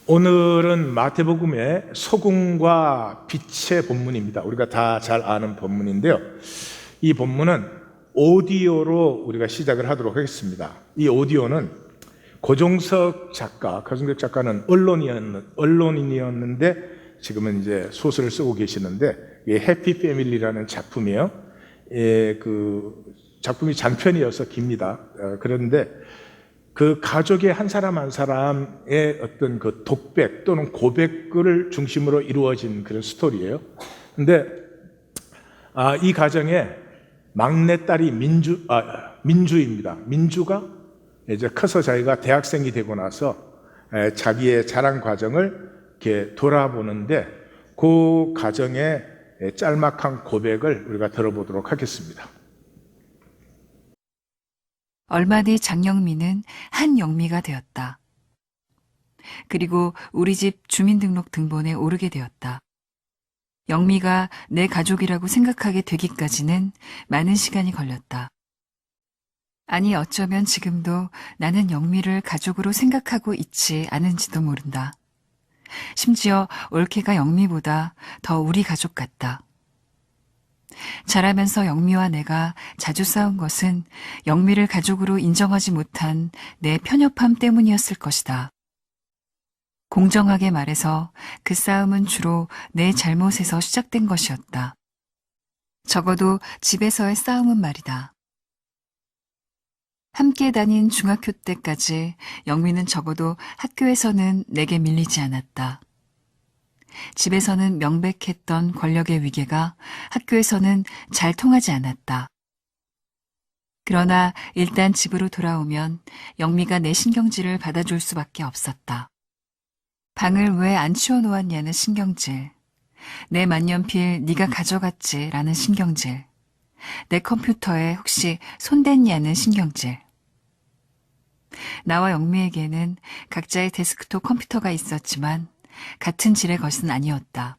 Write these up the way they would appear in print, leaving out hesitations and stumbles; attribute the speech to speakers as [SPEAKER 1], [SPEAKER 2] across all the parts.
[SPEAKER 1] 오늘은 마태복음의 소금과 빛의 본문입니다. 우리가 다 잘 아는 본문인데요. 이 본문은 오디오로 우리가 시작을 하도록 하겠습니다. 이 오디오는 고종석 작가는 언론인이었는데 지금은 이제 소설을 쓰고 계시는데, 이게 해피 패밀리라는 작품이에요. 그 작품이 장편이어서 깁니다. 그런데 그 가족의 한 사람 한 사람의 어떤 그 독백 또는 고백을 중심으로 이루어진 그런 스토리예요. 근데 이 가정에 막내딸이 민주입니다. 민주가 이제 커서 자기가 대학생이 되고 나서 자기의 자란 과정을 이렇게 돌아보는데, 그 가정의 짤막한 고백을 우리가 들어보도록 하겠습니다.
[SPEAKER 2] 얼마 뒤 장영미는 한영미가 되었다. 그리고 우리 집 주민등록 등본에 오르게 되었다. 영미가 내 가족이라고 생각하게 되기까지는 많은 시간이 걸렸다. 아니, 어쩌면 지금도 나는 영미를 가족으로 생각하고 있지 않은지도 모른다. 심지어 올케가 영미보다 더 우리 가족 같다. 자라면서 영미와 내가 자주 싸운 것은 영미를 가족으로 인정하지 못한 내 편협함 때문이었을 것이다. 공정하게 말해서 그 싸움은 주로 내 잘못에서 시작된 것이었다. 적어도 집에서의 싸움은 말이다. 함께 다닌 중학교 때까지 영미는 적어도 학교에서는 내게 밀리지 않았다. 집에서는 명백했던 권력의 위계가 학교에서는 잘 통하지 않았다. 그러나 일단 집으로 돌아오면 영미가 내 신경질을 받아줄 수밖에 없었다. 방을 왜 안 치워놓았냐는 신경질, 내 만년필 네가 가져갔지 라는 신경질, 내 컴퓨터에 혹시 손댔냐는 신경질. 나와 영미에게는 각자의 데스크톱 컴퓨터가 있었지만 같은 질의 것은 아니었다.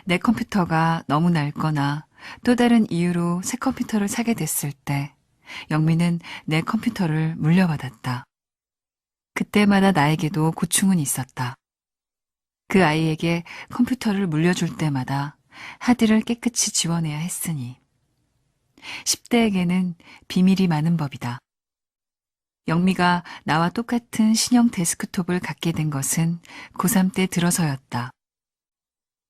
[SPEAKER 2] 내 컴퓨터가 너무 낡거나 또 다른 이유로 새 컴퓨터를 사게 됐을 때 영미는 내 컴퓨터를 물려받았다. 그때마다 나에게도 고충은 있었다. 그 아이에게 컴퓨터를 물려줄 때마다 하드를 깨끗이 지워내야 했으니. 10대에게는 비밀이 많은 법이다. 영미가 나와 똑같은 신형 데스크톱을 갖게 된 것은 고3 때 들어서였다.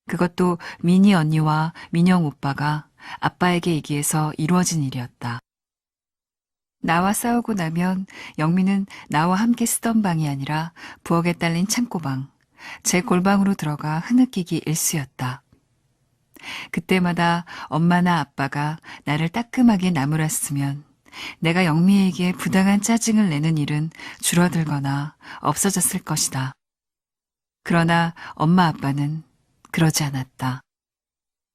[SPEAKER 2] 그것도 미니 언니와 민영 오빠가 아빠에게 얘기해서 이루어진 일이었다. 나와 싸우고 나면 영미는 나와 함께 쓰던 방이 아니라 부엌에 딸린 창고방, 제 골방으로 들어가 흐느끼기 일쑤였다. 그때마다 엄마나 아빠가 나를 따끔하게 나무랐으면 내가 영미에게 부당한 짜증을 내는 일은 줄어들거나 없어졌을 것이다. 그러나 엄마 아빠는 그러지 않았다.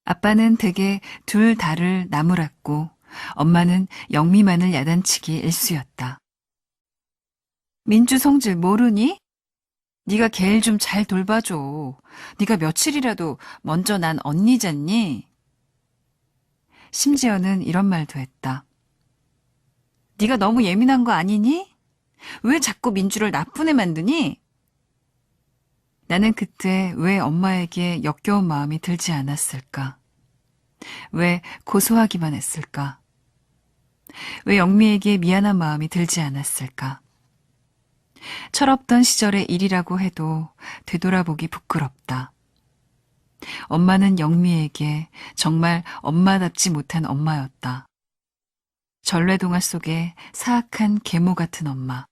[SPEAKER 2] 아빠는 대개 둘 다를 나무랐고 엄마는 영미만을 야단치기 일쑤였다. 민주 성질 모르니? 네가 걔를 좀 잘 돌봐줘. 네가 며칠이라도 먼저 난 언니잖니? 심지어는 이런 말도 했다. 네가 너무 예민한 거 아니니? 왜 자꾸 민주를 나쁜 애 만드니? 나는 그때 왜 엄마에게 역겨운 마음이 들지 않았을까? 왜 고소하기만 했을까? 왜 영미에게 미안한 마음이 들지 않았을까? 철없던 시절의 일이라고 해도 되돌아보기 부끄럽다. 엄마는 영미에게 정말 엄마답지 못한 엄마였다. 전래동화 속의 사악한 계모 같은 엄마.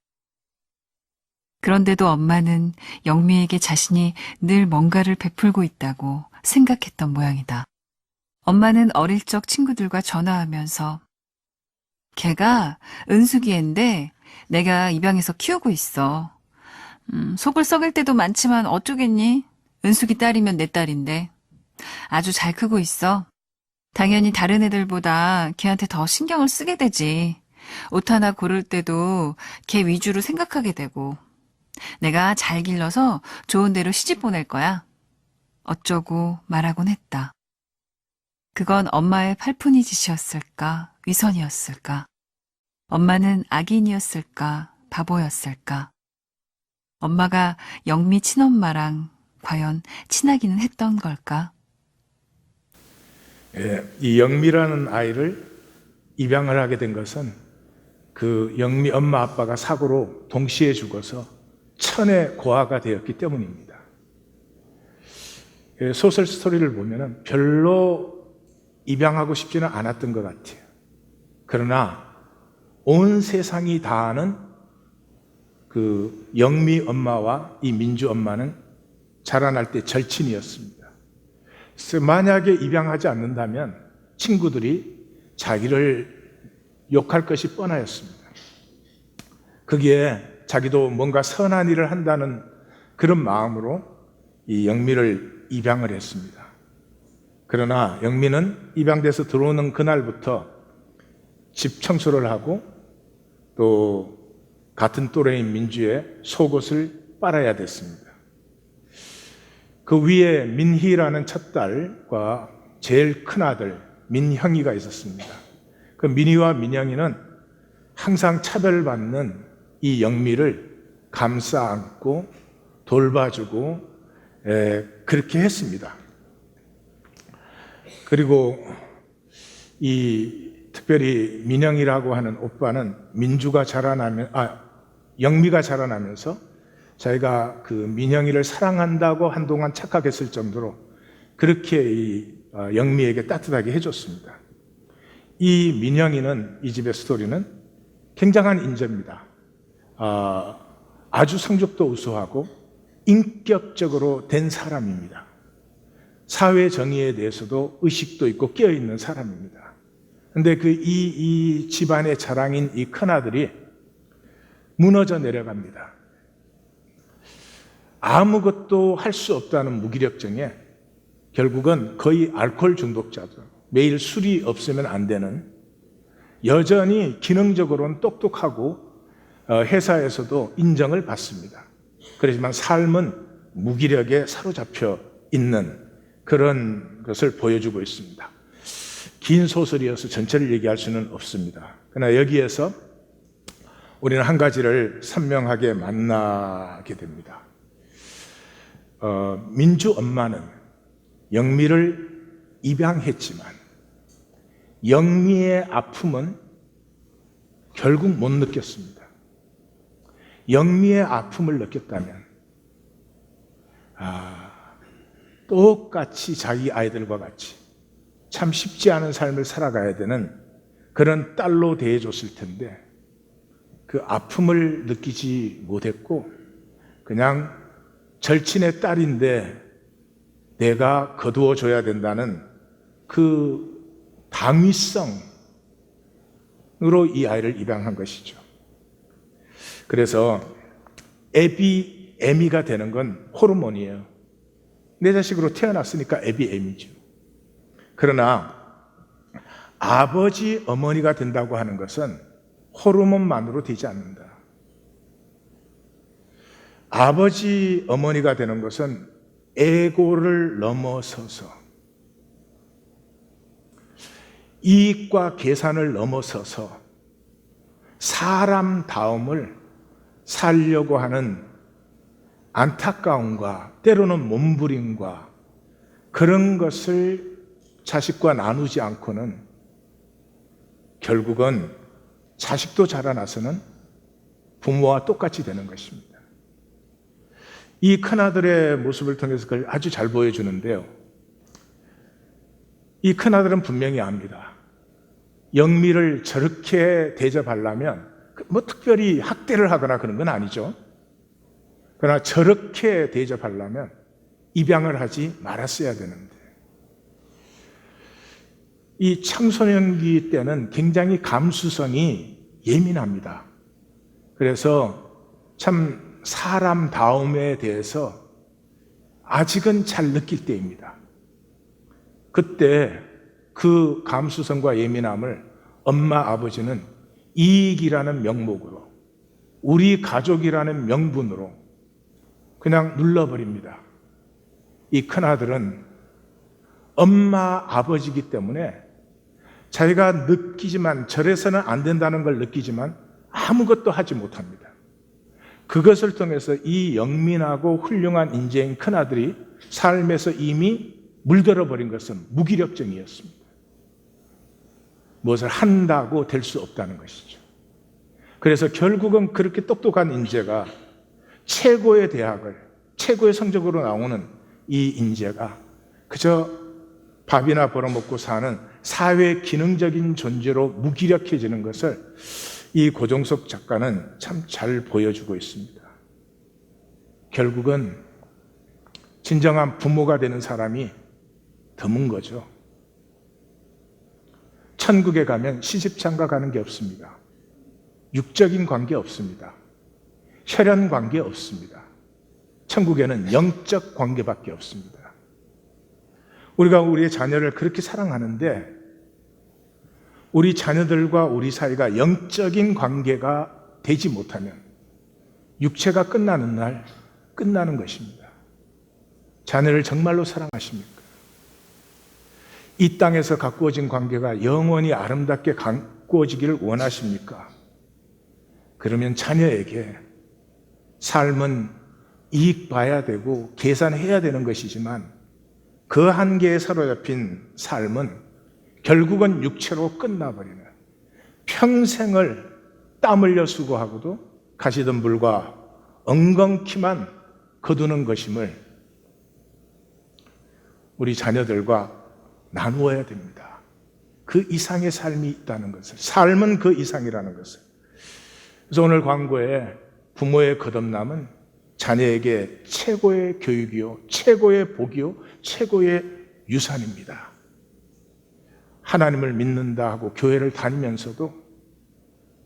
[SPEAKER 2] 그런데도 엄마는 영미에게 자신이 늘 뭔가를 베풀고 있다고 생각했던 모양이다. 엄마는 어릴 적 친구들과 전화하면서 걔가 은숙이 앤데 내가 입양해서 키우고 있어. 속을 썩일 때도 많지만 어쩌겠니? 은숙이 딸이면 내 딸인데. 아주 잘 크고 있어. 당연히 다른 애들보다 걔한테 더 신경을 쓰게 되지. 옷 하나 고를 때도 걔 위주로 생각하게 되고. 내가 잘 길러서 좋은 데로 시집 보낼 거야. 어쩌고 말하곤 했다. 그건 엄마의 팔푼이 짓이었을까? 위선이었을까? 엄마는 악인이었을까? 바보였을까? 엄마가 영미 친엄마랑 과연 친하기는 했던 걸까?
[SPEAKER 1] 예, 이 영미라는 아이를 입양을 하게 된 것은 그 영미 엄마 아빠가 사고로 동시에 죽어서 천의 고아가 되었기 때문입니다. 예, 소설 스토리를 보면은 별로 입양하고 싶지는 않았던 것 같아요. 그러나 온 세상이 다 아는 그 영미 엄마와 이 민주 엄마는 자라날 때 절친이었습니다. 그래서 만약에 입양하지 않는다면 친구들이 자기를 욕할 것이 뻔하였습니다. 거기에 자기도 뭔가 선한 일을 한다는 그런 마음으로 이 영미를 입양을 했습니다. 그러나 영미는 입양돼서 들어오는 그날부터 집 청소를 하고 또 같은 또래인 민주의 속옷을 빨아야 됐습니다. 그 위에 민희라는 첫딸과 제일 큰아들 민형이가 있었습니다. 그 민희와 민형이는 항상 차별받는 이 영미를 감싸 안고 돌봐주고 그렇게 했습니다. 그리고 이 특별히 민형이라고 하는 오빠는 영미가 자라나면서 자기가 그 민형이를 사랑한다고 한동안 착각했을 정도로 그렇게 이 영미에게 따뜻하게 해줬습니다. 이 민형이는 이 집의 스토리는 굉장한 인재입니다. 아주 성적도 우수하고 인격적으로 된 사람입니다. 사회 정의에 대해서도 의식도 있고 깨어있는 사람입니다. 그런데 이 집안의 자랑인 이 큰아들이 무너져 내려갑니다. 아무것도 할 수 없다는 무기력증에 결국은 거의 알코올 중독자죠. 매일 술이 없으면 안 되는, 여전히 기능적으로는 똑똑하고 회사에서도 인정을 받습니다. 그렇지만 삶은 무기력에 사로잡혀 있는 그런 것을 보여주고 있습니다. 긴 소설이어서 전체를 얘기할 수는 없습니다. 그러나 여기에서 우리는 한 가지를 선명하게 만나게 됩니다. 민주 엄마는 영미를 입양했지만 영미의 아픔은 결국 못 느꼈습니다. 영미의 아픔을 느꼈다면 똑같이 자기 아이들과 같이 참 쉽지 않은 삶을 살아가야 되는 그런 딸로 대해줬을 텐데 그 아픔을 느끼지 못했고 그냥 절친의 딸인데 내가 거두어줘야 된다는 그 당위성으로 이 아이를 입양한 것이죠. 그래서 애미가 되는 건 호르몬이에요. 내 자식으로 태어났으니까 애미죠. 그러나 아버지, 어머니가 된다고 하는 것은 호르몬만으로 되지 않는다. 아버지, 어머니가 되는 것은 에고를 넘어서서 이익과 계산을 넘어서서 사람다움을 살려고 하는 안타까움과 때로는 몸부림과 그런 것을 자식과 나누지 않고는 결국은 자식도 자라나서는 부모와 똑같이 되는 것입니다. 이 큰아들의 모습을 통해서 그걸 아주 잘 보여주는데요. 이 큰아들은 분명히 압니다. 영미를 저렇게 대접하려면 뭐 특별히 학대를 하거나 그런 건 아니죠. 그러나 저렇게 대접하려면 입양을 하지 말았어야 되는데 이 청소년기 때는 굉장히 감수성이 예민합니다. 그래서 참 사람다움에 대해서 아직은 잘 느낄 때입니다. 그때 그 감수성과 예민함을 엄마, 아버지는 이익이라는 명목으로, 우리 가족이라는 명분으로 그냥 눌러버립니다. 이 큰아들은 엄마, 아버지이기 때문에 자기가 느끼지만, 저래서는 안 된다는 걸 느끼지만 아무것도 하지 못합니다. 그것을 통해서 이 영민하고 훌륭한 인재인 큰아들이 삶에서 이미 물들어 버린 것은 무기력증이었습니다. 무엇을 한다고 될 수 없다는 것이죠. 그래서 결국은 그렇게 똑똑한 인재가 최고의 대학을, 최고의 성적으로 나오는 이 인재가 그저 밥이나 벌어먹고 사는 사회 기능적인 존재로 무기력해지는 것을 이 고종석 작가는 참 잘 보여주고 있습니다. 결국은 진정한 부모가 되는 사람이 드문 거죠. 천국에 가면 시집장가 가는 게 없습니다. 육적인 관계 없습니다. 혈연 관계 없습니다. 천국에는 영적 관계밖에 없습니다. 우리가 우리의 자녀를 그렇게 사랑하는데 우리 자녀들과 우리 사이가 영적인 관계가 되지 못하면 육체가 끝나는 날 끝나는 것입니다. 자녀를 정말로 사랑하십니까? 이 땅에서 가꾸어진 관계가 영원히 아름답게 가꾸어지기를 원하십니까? 그러면 자녀에게 삶은 이익 봐야 되고 계산해야 되는 것이지만 그 한계에 사로잡힌 삶은 결국은 육체로 끝나버리는, 평생을 땀 흘려 수고하고도 가시던 불과 엉겅퀴만 거두는 것임을 우리 자녀들과 나누어야 됩니다. 그 이상의 삶이 있다는 것을, 삶은 그 이상이라는 것을. 그래서 오늘 광고에 부모의 거듭남은 자녀에게 최고의 교육이요, 최고의 복이요, 최고의 유산입니다. 하나님을 믿는다 하고 교회를 다니면서도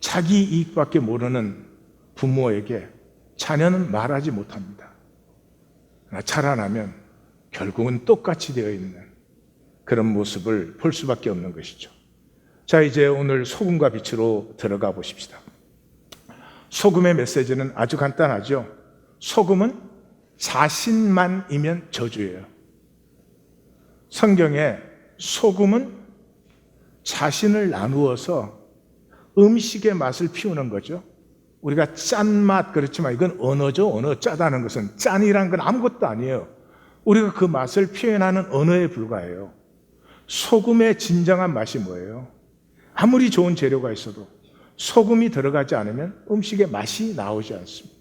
[SPEAKER 1] 자기 이익밖에 모르는 부모에게 자녀는 말하지 못합니다. 자라나면 결국은 똑같이 되어 있는 그런 모습을 볼 수밖에 없는 것이죠. 자, 이제 오늘 소금과 빛으로 들어가 보십시다. 소금의 메시지는 아주 간단하죠. 소금은 자신만이면 저주예요. 성경에 소금은 자신을 나누어서 음식의 맛을 피우는 거죠. 우리가 짠맛 그렇지만 이건 언어죠. 언어. 짜다는 것은, 짠이란 건 아무것도 아니에요. 우리가 그 맛을 표현하는 언어에 불과해요. 소금의 진정한 맛이 뭐예요? 아무리 좋은 재료가 있어도 소금이 들어가지 않으면 음식의 맛이 나오지 않습니다.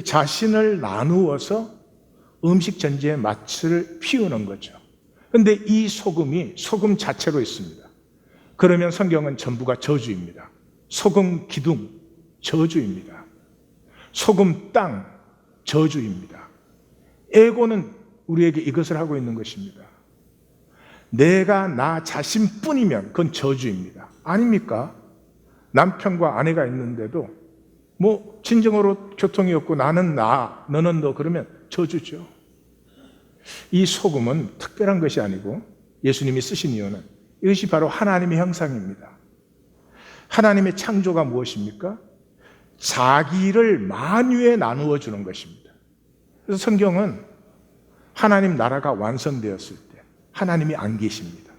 [SPEAKER 1] 자신을 나누어서 음식 전체의 맛을 피우는 거죠. 그런데 이 소금이 소금 자체로 있습니다. 그러면 성경은 전부가 저주입니다. 소금 기둥, 저주입니다. 소금 땅, 저주입니다. 에고는 우리에게 이것을 하고 있는 것입니다. 내가 나 자신뿐이면 그건 저주입니다. 아닙니까? 남편과 아내가 있는데도 뭐 진정으로 교통이 없고 나는 나, 너는 너 그러면 저주죠. 이 소금은 특별한 것이 아니고 예수님이 쓰신 이유는 이것이 바로 하나님의 형상입니다. 하나님의 창조가 무엇입니까? 자기를 만유에 나누어 주는 것입니다. 그래서 성경은 하나님 나라가 완성되었을 때 하나님이 안 계십니다.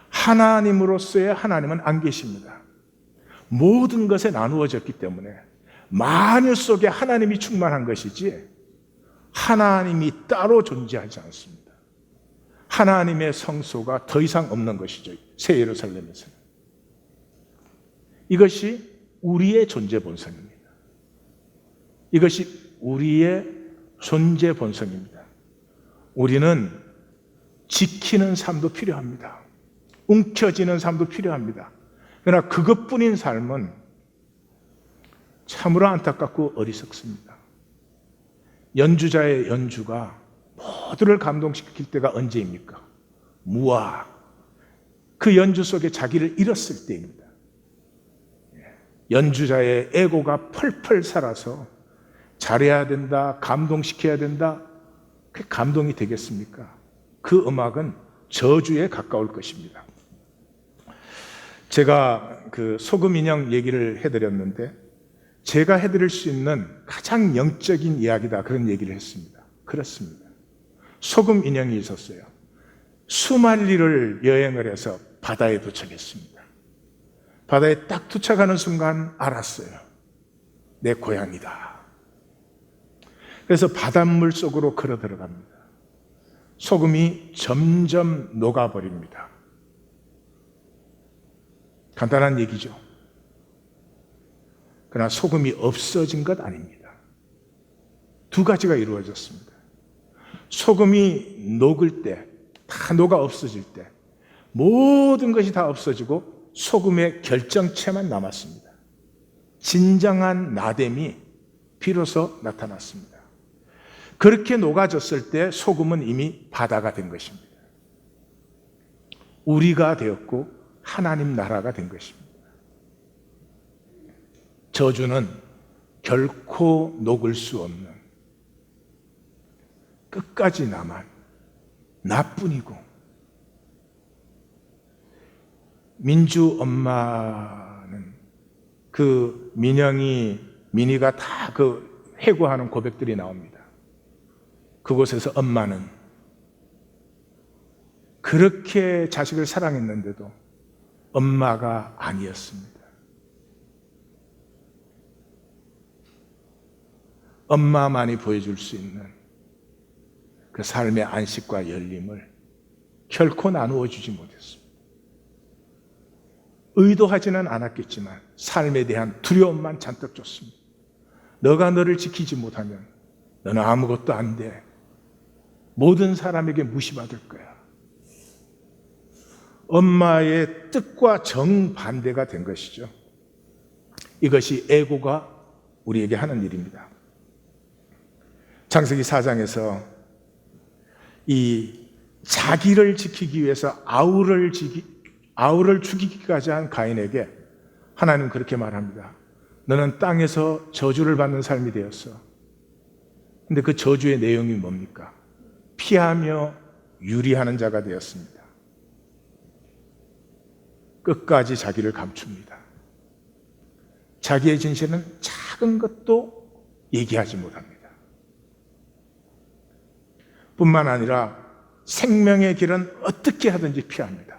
[SPEAKER 1] 하나님으로서의 하나님은 안 계십니다. 모든 것에 나누어졌기 때문에 만유 속에 하나님이 충만한 것이지 하나님이 따로 존재하지 않습니다. 하나님의 성소가 더 이상 없는 것이죠. 새 예루살렘에서는. 이것이 우리의 존재 본성입니다. 이것이 우리의 존재 본성입니다. 우리는 지키는 삶도 필요합니다. 움켜쥐는 삶도 필요합니다. 그러나 그것뿐인 삶은 참으로 안타깝고 어리석습니다. 연주자의 연주가 모두를 감동시킬 때가 언제입니까? 무아. 그 연주 속에 자기를 잃었을 때입니다. 연주자의 에고가 펄펄 살아서 잘해야 된다, 감동시켜야 된다, 그게 감동이 되겠습니까? 그 음악은 저주에 가까울 것입니다. 제가 그 소금 인형 얘기를 해드렸는데 제가 해드릴 수 있는 가장 영적인 이야기다 그런 얘기를 했습니다. 그렇습니다. 소금 인형이 있었어요. 수말리를 여행을 해서 바다에 도착했습니다. 바다에 딱 도착하는 순간 알았어요. 내 고향이다. 그래서 바닷물 속으로 걸어 들어갑니다. 소금이 점점 녹아버립니다. 간단한 얘기죠. 그러나 소금이 없어진 것 아닙니다. 두 가지가 이루어졌습니다. 소금이 녹을 때, 다 녹아 없어질 때 모든 것이 다 없어지고 소금의 결정체만 남았습니다. 진정한 나됨이 비로소 나타났습니다. 그렇게 녹아졌을 때 소금은 이미 바다가 된 것입니다. 우리가 되었고 하나님 나라가 된 것입니다. 저주는 결코 녹을 수 없는 끝까지 남은 나뿐이고, 민주 엄마는 그 민희가 다 그 회고하는 고백들이 나옵니다. 그곳에서 엄마는 그렇게 자식을 사랑했는데도 엄마가 아니었습니다. 엄마만이 보여줄 수 있는 그 삶의 안식과 열림을 결코 나누어 주지 못했습니다. 의도하지는 않았겠지만 삶에 대한 두려움만 잔뜩 줬습니다. 너가 너를 지키지 못하면 너는 아무것도 안 돼. 모든 사람에게 무시받을 거야. 엄마의 뜻과 정반대가 된 것이죠. 이것이 에고가 우리에게 하는 일입니다. 창세기 4장에서 이 자기를 지키기 위해서 아우를 죽이기까지 한 가인에게 하나님은 그렇게 말합니다. 너는 땅에서 저주를 받는 삶이 되었어. 근데 그 저주의 내용이 뭡니까? 피하며 유리하는 자가 되었습니다. 끝까지 자기를 감춥니다. 자기의 진실은 작은 것도 얘기하지 못합니다. 뿐만 아니라 생명의 길은 어떻게 하든지 피합니다.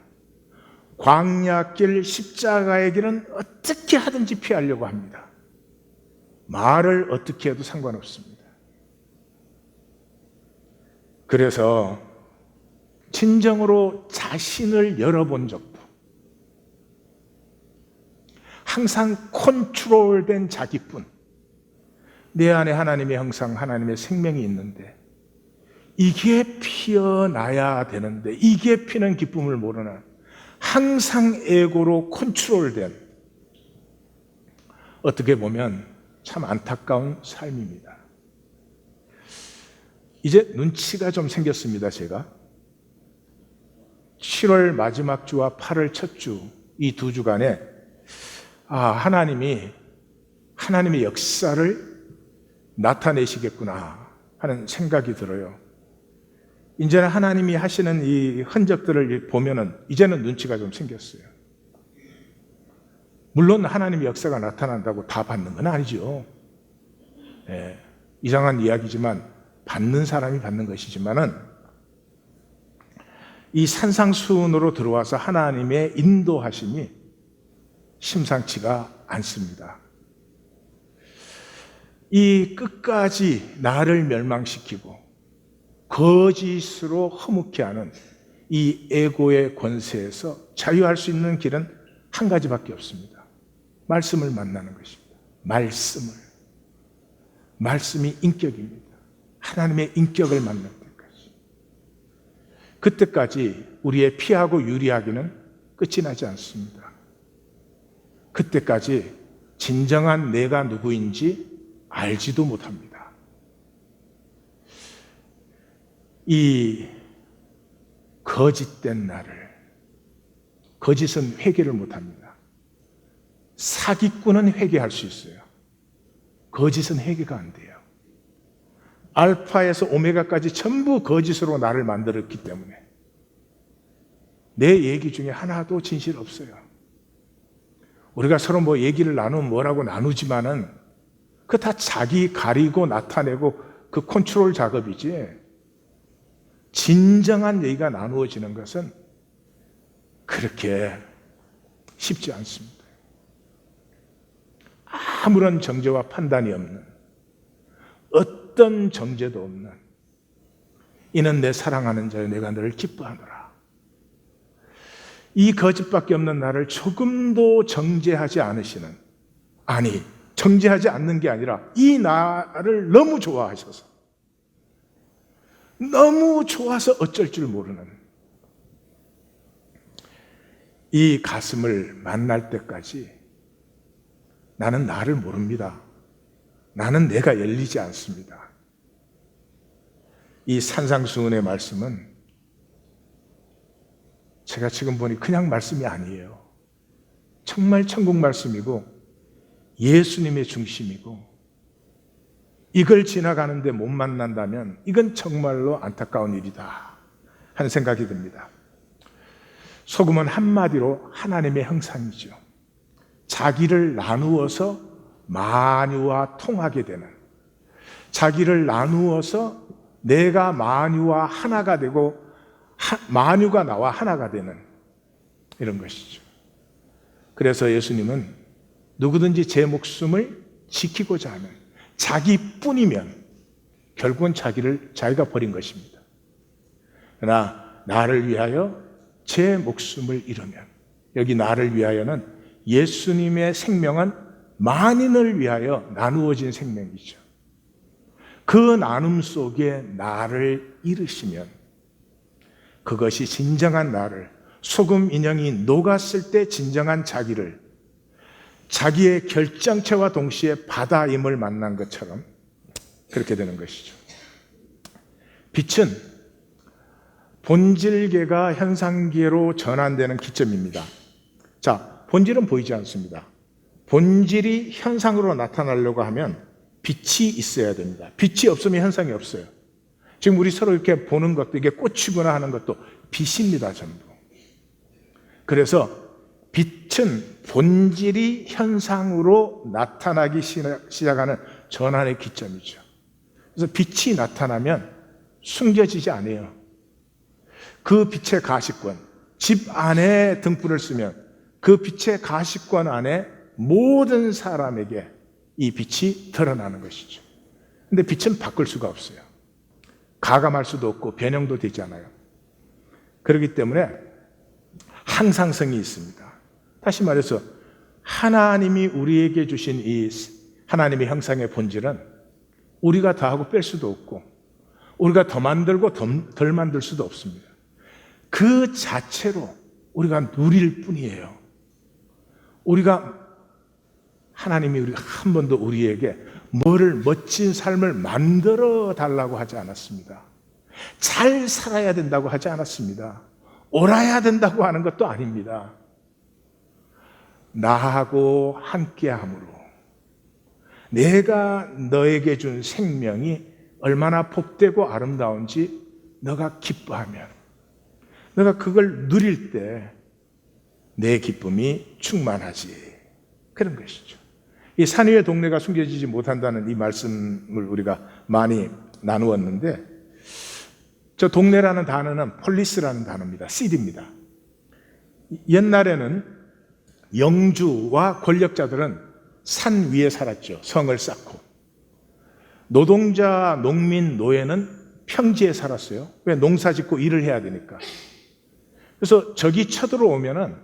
[SPEAKER 1] 광야길 십자가의 길은 어떻게 하든지 피하려고 합니다. 말을 어떻게 해도 상관없습니다. 그래서 진정으로 자신을 열어본 적도, 항상 컨트롤된 자기뿐, 내 안에 하나님의 형상, 하나님의 생명이 있는데 이게 피어나야 되는데 이게 피는 기쁨을 모르는 항상 에고로 컨트롤된, 어떻게 보면 참 안타까운 삶입니다. 이제 눈치가 좀 생겼습니다. 제가 7월 마지막 주와 8월 첫 주, 이 두 주간에 하나님의 역사를 나타내시겠구나 하는 생각이 들어요. 이제는 하나님이 하시는 이 흔적들을 보면은 이제는 눈치가 좀 생겼어요. 물론 하나님의 역사가 나타난다고 다 받는 건 아니죠. 이상한 이야기지만 받는 사람이 받는 것이지만은 이 산상수훈으로 들어와서 하나님의 인도하심이 심상치가 않습니다. 이 끝까지 나를 멸망시키고 거짓으로 허무케 하는 이 에고의 권세에서 자유할 수 있는 길은 한 가지밖에 없습니다. 말씀을 만나는 것입니다. 말씀이 인격입니다. 하나님의 인격을 만날 때까지. 그때까지 우리의 피하고 유리하기는 끝이 나지 않습니다. 그때까지 진정한 내가 누구인지 알지도 못합니다. 이 거짓된 나를, 거짓은 회개를 못합니다. 사기꾼은 회개할 수 있어요. 거짓은 회개가 안 돼요. 알파에서 오메가까지 전부 거짓으로 나를 만들었기 때문에 내 얘기 중에 하나도 진실 없어요. 우리가 서로 뭐 얘기를 나누면 뭐라고 나누지만은 그 다 자기 가리고 나타내고 그 컨트롤 작업이지, 진정한 얘기가 나누어지는 것은 그렇게 쉽지 않습니다. 아무런 정죄와 판단이 없는 어떤 정죄도 없는, 이는 내 사랑하는 자여 내가 너를 기뻐하노라. 이 거짓밖에 없는 나를 조금도 정죄하지 않으시는, 아니 정죄하지 않는 게 아니라 이 나를 너무 좋아하셔서, 너무 좋아서 어쩔 줄 모르는 이 가슴을 만날 때까지 나는 나를 모릅니다. 나는 내가 열리지 않습니다. 이 산상수훈의 말씀은 제가 지금 보니 그냥 말씀이 아니에요. 정말 천국 말씀이고 예수님의 중심이고, 이걸 지나가는데 못 만난다면 이건 정말로 안타까운 일이다 하는 생각이 듭니다. 소금은 한마디로 하나님의 형상이죠. 자기를 나누어서 만유와 통하게 되는, 자기를 나누어서 내가 만유와 하나가 되고 만유가 나와 하나가 되는 이런 것이죠. 그래서 예수님은 누구든지 제 목숨을 지키고자 하는, 자기뿐이면 결국은 자기가 버린 것입니다. 그러나 나를 위하여 제 목숨을 잃으면, 여기 나를 위하여는 예수님의 생명은 만인을 위하여 나누어진 생명이죠. 그 나눔 속에 나를 잃으시면 그것이 진정한 나를, 소금 인형이 녹았을 때 진정한 자기를, 자기의 결정체와 동시에 바다임을 만난 것처럼 그렇게 되는 것이죠. 빛은 본질계가 현상계로 전환되는 기점입니다. 자, 본질은 보이지 않습니다. 본질이 현상으로 나타나려고 하면 빛이 있어야 됩니다. 빛이 없으면 현상이 없어요. 지금 우리 서로 이렇게 보는 것도, 이게 꽃이구나 하는 것도 빛입니다, 전부. 그래서 빛은 본질이 현상으로 나타나기 시작하는 전환의 기점이죠. 그래서 빛이 나타나면 숨겨지지 않아요. 그 빛의 가시권, 집 안에 등불을 쓰면 그 빛의 가시권 안에 모든 사람에게 이 빛이 드러나는 것이죠. 근데 빛은 바꿀 수가 없어요. 가감할 수도 없고 변형도 되지 않아요. 그렇기 때문에 항상성이 있습니다. 다시 말해서 하나님이 우리에게 주신 이 하나님의 형상의 본질은 우리가 더하고 뺄 수도 없고, 우리가 더 만들고 덜 만들 수도 없습니다. 그 자체로 우리가 누릴 뿐이에요. 하나님이 한 번도 우리에게 멋진 삶을 만들어 달라고 하지 않았습니다. 잘 살아야 된다고 하지 않았습니다. 옳아야 된다고 하는 것도 아닙니다. 나하고 함께함으로 내가 너에게 준 생명이 얼마나 복되고 아름다운지 너가 기뻐하면, 너가 그걸 누릴 때 내 기쁨이 충만하지. 그런 것이죠. 이 산 위의 동네가 숨겨지지 못한다는 이 말씀을 우리가 많이 나누었는데, 저 동네라는 단어는 폴리스라는 단어입니다. 시티입니다. 옛날에는 영주와 권력자들은 산 위에 살았죠. 성을 쌓고. 노동자, 농민, 노예는 평지에 살았어요. 왜? 농사 짓고 일을 해야 되니까. 그래서 적이 쳐들어오면은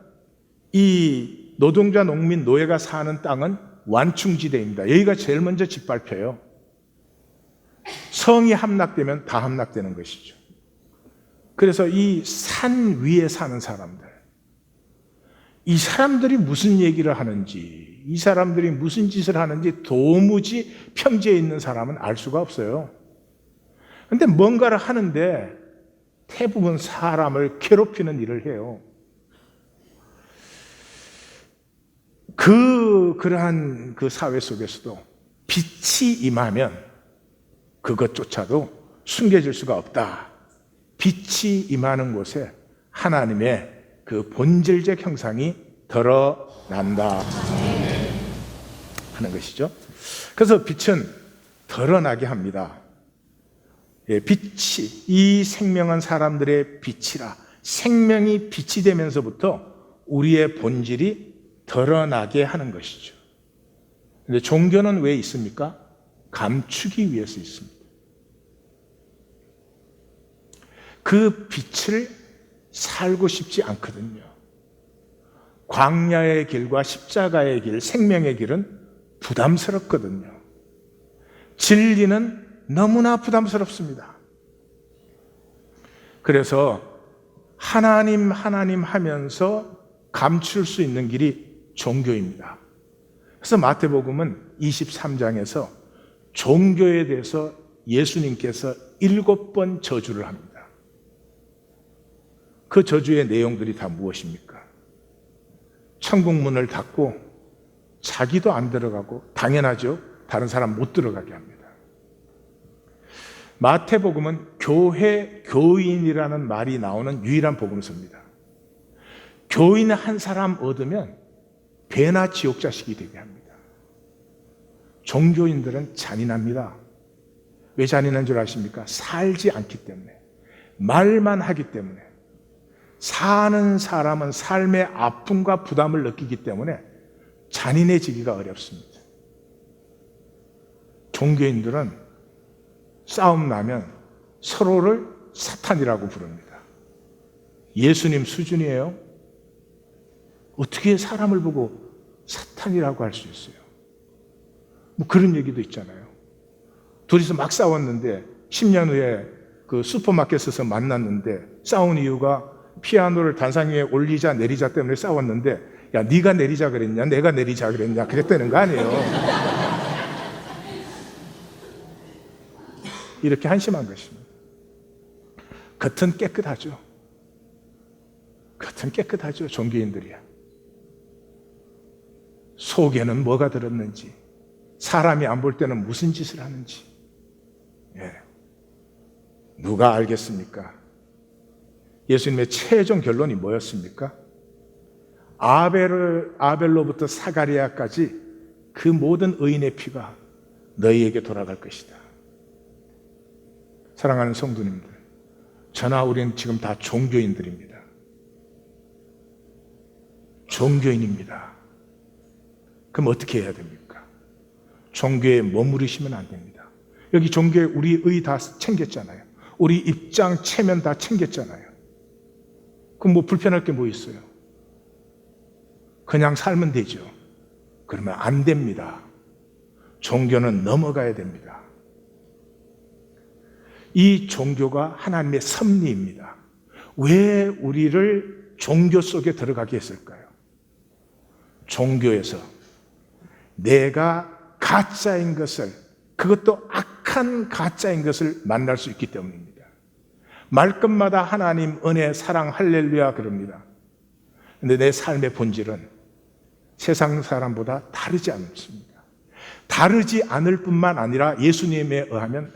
[SPEAKER 1] 이 노동자, 농민, 노예가 사는 땅은 완충지대입니다. 여기가 제일 먼저 짓밟혀요. 성이 함락되면 다 함락되는 것이죠. 그래서 이 산 위에 사는 사람들, 이 사람들이 무슨 얘기를 하는지, 이 사람들이 무슨 짓을 하는지 도무지 평지에 있는 사람은 알 수가 없어요. 그런데 뭔가를 하는데 대부분 사람을 괴롭히는 일을 해요. 그러한 그 사회 속에서도 빛이 임하면 그것조차도 숨겨질 수가 없다. 빛이 임하는 곳에 하나님의 그 본질적 형상이 드러난다 하는 것이죠. 그래서 빛은 드러나게 합니다. 빛이, 이 생명은 사람들의 빛이라. 생명이 빛이 되면서부터 우리의 본질이 드러나게 하는 것이죠. 그런데 종교는 왜 있습니까? 감추기 위해서 있습니다. 그 빛을 살고 싶지 않거든요. 광야의 길과 십자가의 길, 생명의 길은 부담스럽거든요. 진리는 너무나 부담스럽습니다. 그래서 하나님 하면서 감출 수 있는 길이 종교입니다. 그래서 마태복음은 23장에서 종교에 대해서 예수님께서 7번 저주를 합니다. 그 저주의 내용들이 다 무엇입니까? 천국 문을 닫고 자기도 안 들어가고, 당연하죠, 다른 사람 못 들어가게 합니다. 마태복음은 교회, 교인이라는 말이 나오는 유일한 복음서입니다. 교인 한 사람 얻으면 배나 지옥 자식이 되게 합니다. 종교인들은 잔인합니다. 왜 잔인한 줄 아십니까? 살지 않기 때문에, 말만 하기 때문에. 사는 사람은 삶의 아픔과 부담을 느끼기 때문에 잔인해지기가 어렵습니다. 종교인들은 싸움 나면 서로를 사탄이라고 부릅니다. 예수님 수준이에요? 어떻게 사람을 보고 사탄이라고 할 수 있어요? 뭐 그런 얘기도 있잖아요. 둘이서 막 싸웠는데 10년 후에 그 슈퍼마켓에서 만났는데 싸운 이유가 피아노를 단상 위에 올리자 내리자 때문에 싸웠는데, 야, 네가 내리자 그랬냐 내가 내리자 그랬냐 그랬다는 거 아니에요. 이렇게 한심한 것입니다. 겉은 깨끗하죠. 겉은 깨끗하죠. 종교인들이야. 속에는 뭐가 들었는지, 사람이 안 볼 때는 무슨 짓을 하는지, 누가 알겠습니까? 예수님의 최종 결론이 뭐였습니까? 아벨로부터 사가리아까지 그 모든 의인의 피가 너희에게 돌아갈 것이다. 사랑하는 성도님들, 저나 우리는 지금 다 종교인들입니다. 종교인입니다. 그럼 어떻게 해야 됩니까? 종교에 머무르시면 안 됩니다. 여기 종교에 우리 의 다 챙겼잖아요. 우리 입장, 체면 다 챙겼잖아요. 그럼 뭐 불편할 게 뭐 있어요? 그냥 살면 되죠. 그러면 안 됩니다. 종교는 넘어가야 됩니다. 이 종교가 하나님의 섭리입니다. 왜 우리를 종교 속에 들어가게 했을까요? 종교에서 내가 가짜인 것을, 그것도 악한 가짜인 것을 만날 수 있기 때문입니다. 말끝마다 하나님, 은혜, 사랑, 할렐루야 그럽니다. 근데 내 삶의 본질은 세상 사람보다 다르지 않습니다. 다르지 않을 뿐만 아니라 예수님에 의하면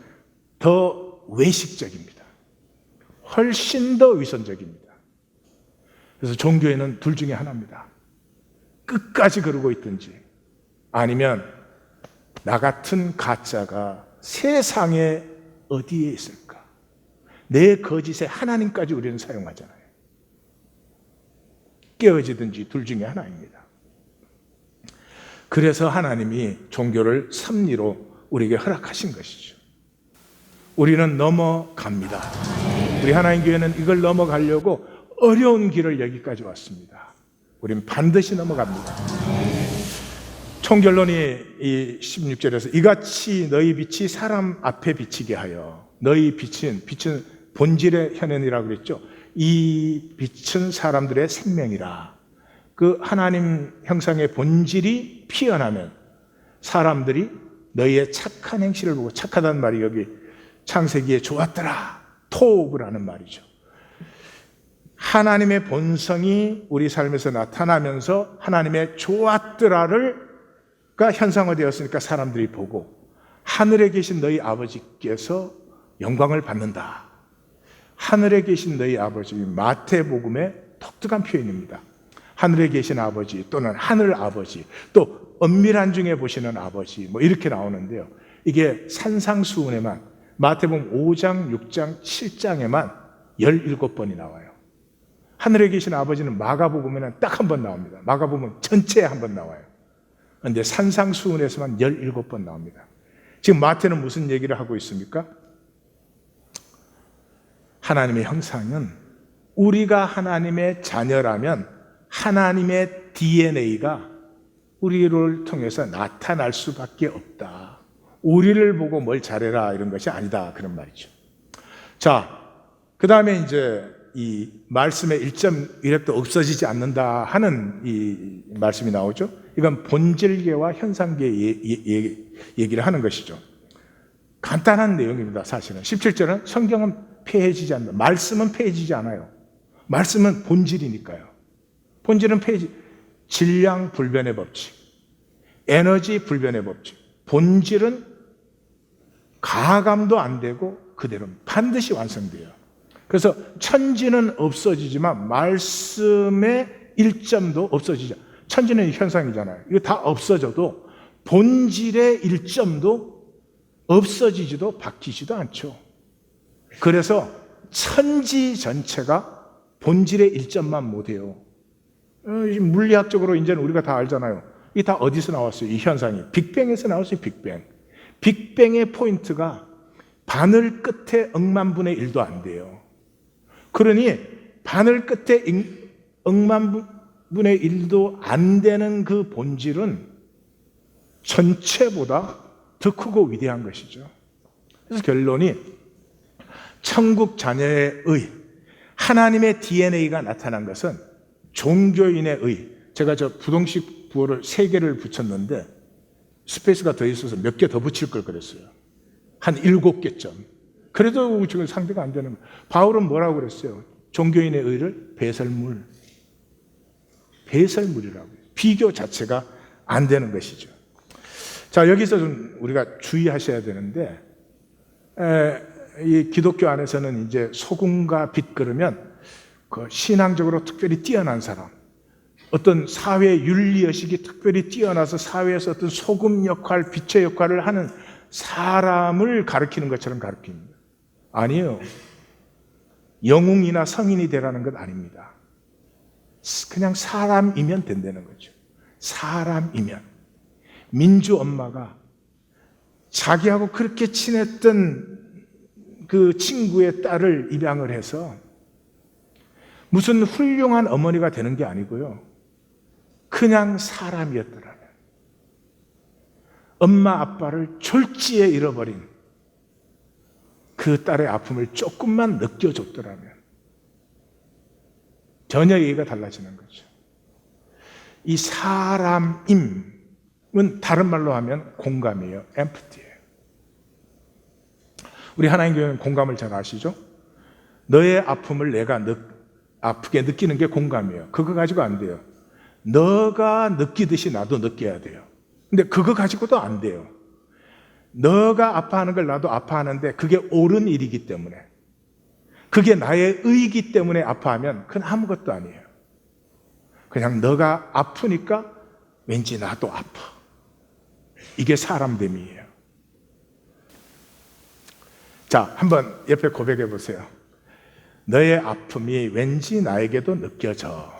[SPEAKER 1] 더 외식적입니다. 훨씬 더 위선적입니다. 그래서 종교에는 둘 중에 하나입니다. 끝까지 그러고 있든지, 아니면 나 같은 가짜가 세상에 어디에 있을까? 내 거짓에 하나님까지 우리는 사용하잖아요. 깨어지든지 둘 중에 하나입니다. 그래서 하나님이 종교를 섭리로 우리에게 허락하신 것이죠. 우리는 넘어갑니다. 우리 하나님 교회는 이걸 넘어가려고 어려운 길을 여기까지 왔습니다. 우리는 반드시 넘어갑니다. 총결론이 이 16절에서 이같이 너희 빛이 사람 앞에 비치게 하여, 너희 빛은 본질의 현현이라고 그랬죠. 이 빛은 사람들의 생명이라. 그 하나님 형상의 본질이 피어나면 사람들이 너희의 착한 행실을 보고, 착하다는 말이 여기 창세기에 좋았더라, 토브라는 말이죠. 하나님의 본성이 우리 삶에서 나타나면서 하나님의 좋았더라가 현상화되었으니까 사람들이 보고 하늘에 계신 너희 아버지께서 영광을 받는다. 하늘에 계신 너희 아버지, 마태복음의 독특한 표현입니다. 하늘에 계신 아버지 또는 하늘 아버지, 또 엄밀한 중에 보시는 아버지, 뭐 이렇게 나오는데요. 이게 산상수훈에만, 마태복음 5장, 6장, 7장에만 17번이 나와요. 하늘에 계신 아버지는 마가복음에는 딱 한 번 나옵니다. 마가복음 전체에 한 번 나와요. 그런데 산상수훈에서만 17번 나옵니다. 지금 마태는 무슨 얘기를 하고 있습니까? 하나님의 형상은 우리가 하나님의 자녀라면 하나님의 DNA가 우리를 통해서 나타날 수밖에 없다. 우리를 보고 뭘 잘해라 이런 것이 아니다. 그런 말이죠. 자, 그 다음에 이제 이 말씀의 1.1획도 없어지지 않는다 하는 이 말씀이 나오죠. 이건 본질계와 현상계 얘기를 하는 것이죠. 간단한 내용입니다. 사실은 17절은 성경은 폐해지지 않는다. 말씀은 폐해지지 않아요. 말씀은 본질이니까요. 본질은 질량 불변의 법칙, 에너지 불변의 법칙. 본질은 가감도 안 되고 그대로 반드시 완성돼요. 그래서 천지는 없어지지만 말씀의 일점도 없어지지 않아요. 천지는 현상이잖아요. 이거 다 없어져도 본질의 일점도 없어지지도 바뀌지도 않죠. 그래서 천지 전체가 본질의 일점만 못해요. 물리학적으로 이제는 우리가 다 알잖아요. 이게 다 어디서 나왔어요? 이 현상이 빅뱅에서 나왔어요. 빅뱅. 빅뱅의 포인트가 바늘 끝에 억만분의 1도 안 돼요. 그러니 바늘 끝에 억만분의 1도 안 되는 그 본질은 전체보다 더 크고 위대한 것이죠. 그래서 결론이 천국 자녀의 의, 하나님의 DNA가 나타난 것은 종교인의 의. 제가 저 부동식 부호를 3개를 붙였는데 스페이스가 더 있어서 몇 개 더 붙일 걸 그랬어요. 한 7개점. 그래도 지금 상대가 안 되는 거예요. 바울은 뭐라고 그랬어요? 종교인의 의를 배설물이라고. 비교 자체가 안 되는 것이죠. 자, 여기서 좀 우리가 주의하셔야 되는데, 이 기독교 안에서는 이제 소금과 빛 그러면 그 신앙적으로 특별히 뛰어난 사람, 어떤 사회 윤리의식이 특별히 뛰어나서 사회에서 어떤 소금 역할, 빛의 역할을 하는 사람을 가리키는 것처럼 가리킵니다. 아니에요. 영웅이나 성인이 되라는 것 아닙니다. 그냥 사람이면 된다는 거죠. 사람이면. 민주 엄마가 자기하고 그렇게 친했던 그 친구의 딸을 입양을 해서 무슨 훌륭한 어머니가 되는 게 아니고요. 그냥 사람이었더라면. 엄마 아빠를 졸지에 잃어버린 그 딸의 아픔을 조금만 느껴줬더라면 전혀 얘기가 달라지는 거죠. 이 사람임은 다른 말로 하면 공감이에요. empathy예요. 우리 하나님 교회는 공감을 잘 아시죠? 너의 아픔을 내가 아프게 느끼는 게 공감이에요. 그거 가지고 안 돼요. 너가 느끼듯이 나도 느껴야 돼요. 근데 그거 가지고도 안 돼요. 너가 아파하는 걸 나도 아파하는데 그게 옳은 일이기 때문에, 그게 나의 의이기 때문에 아파하면 그건 아무것도 아니에요. 그냥 너가 아프니까 왠지 나도 아파. 이게 사람됨이에요. 자, 한번 옆에 고백해 보세요. 너의 아픔이 왠지 나에게도 느껴져.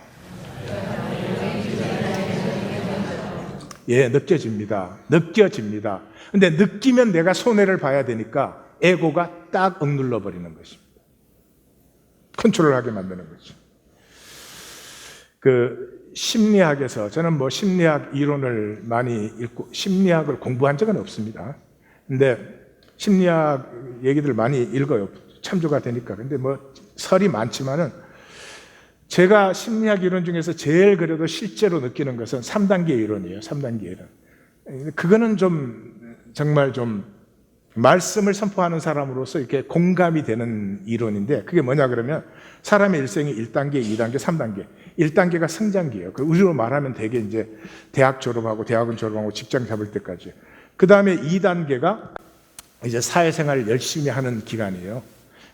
[SPEAKER 1] 예, 느껴집니다. 느껴집니다. 근데 느끼면 내가 손해를 봐야 되니까 에고가 딱 억눌러 버리는 것입니다. 컨트롤하게 만드는 거죠. 그 심리학에서, 저는 뭐 심리학 이론을 많이 읽고 심리학을 공부한 적은 없습니다. 근데 심리학 얘기들 많이 읽어요. 참조가 되니까. 근데 뭐 설이 많지만은 제가 심리학 이론 중에서 제일 그래도 실제로 느끼는 것은 3단계 이론이에요. 3단계 이론. 그거는 좀 정말 좀 말씀을 선포하는 사람으로서 이렇게 공감이 되는 이론인데, 그게 뭐냐 그러면 사람의 일생이 1단계, 2단계, 3단계. 1단계가 성장기예요. 그 우리로 말하면 되게 이제 대학 졸업하고 대학원 졸업하고 직장 잡을 때까지. 그 다음에 2단계가 이제 사회생활을 열심히 하는 기간이에요.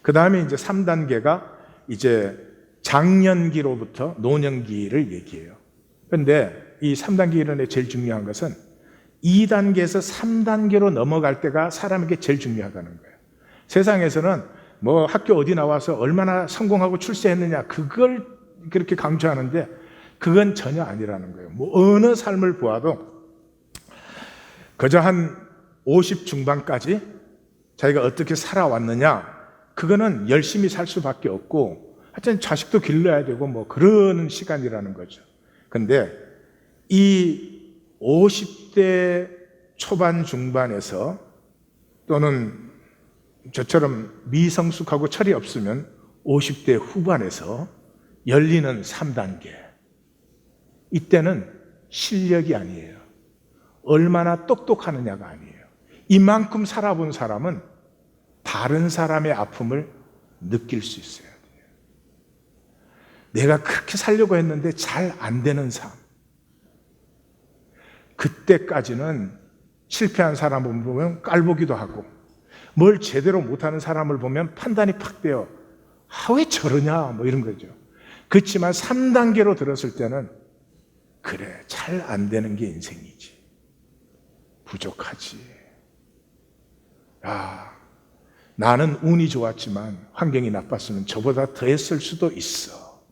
[SPEAKER 1] 그 다음에 이제 3단계가 이제 장년기로부터 노년기를 얘기해요. 그런데 이 3단계 이론의 제일 중요한 것은 2단계에서 3단계로 넘어갈 때가 사람에게 제일 중요하다는 거예요. 세상에서는 뭐 학교 어디 나와서 얼마나 성공하고 출세했느냐, 그걸 그렇게 강조하는데 그건 전혀 아니라는 거예요. 뭐 어느 삶을 보아도 그저 한 50 중반까지 자기가 어떻게 살아왔느냐, 그거는 열심히 살 수밖에 없고 하여튼 자식도 길러야 되고 뭐 그런 시간이라는 거죠. 근데 이 50대 초반 중반에서 또는 저처럼 미성숙하고 철이 없으면 50대 후반에서 열리는 3단계. 이때는 실력이 아니에요. 얼마나 똑똑하느냐가 아니에요. 이만큼 살아본 사람은 다른 사람의 아픔을 느낄 수 있어야 돼요. 내가 그렇게 살려고 했는데 잘 안 되는 삶. 그때까지는 실패한 사람을 보면 깔보기도 하고 뭘 제대로 못하는 사람을 보면 판단이 팍 돼요. 왜 저러냐 뭐 이런 거죠. 그렇지만 3단계로 들었을 때는 그래, 잘 안 되는 게 인생이지. 부족하지. 나는 운이 좋았지만 환경이 나빴으면 저보다 더 했을 수도 있어.